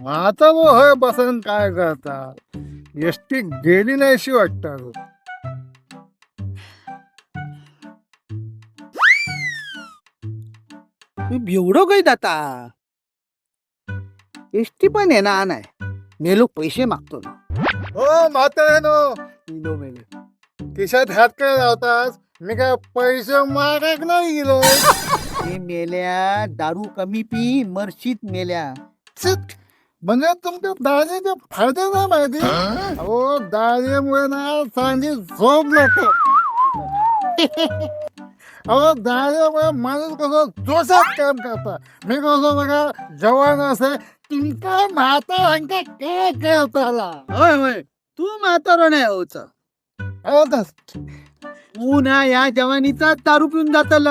आता वो होय बसन काय करता एसटी गेली नाहीशी वाटतं. एवढं काही जाता एसटी पण येणार नाही मेलो पैसे मागतो ना. हो म्हाताऱ्यानो इलो मेले खिशात हात काय लावतास मी काय पैसे मागाक नाही गेलो. हे मेल्या दारू कमी पी मरशीत मेल्या. छित, म्हणजे तुमच्या दाजीचे फायदे नाही माहिती. अहो दाजीमुळे ना चांगली झोप लागते. अहो दाजीमुळे माणूस कसं जोशात काम करता. मी कसं बघा जवान असे तुमका म्हाताऱ्यांका काय करताला. होय होय तू म्हातारा नाही होच अहो तस तू ना या जवानीचा दारू पिऊन जातल.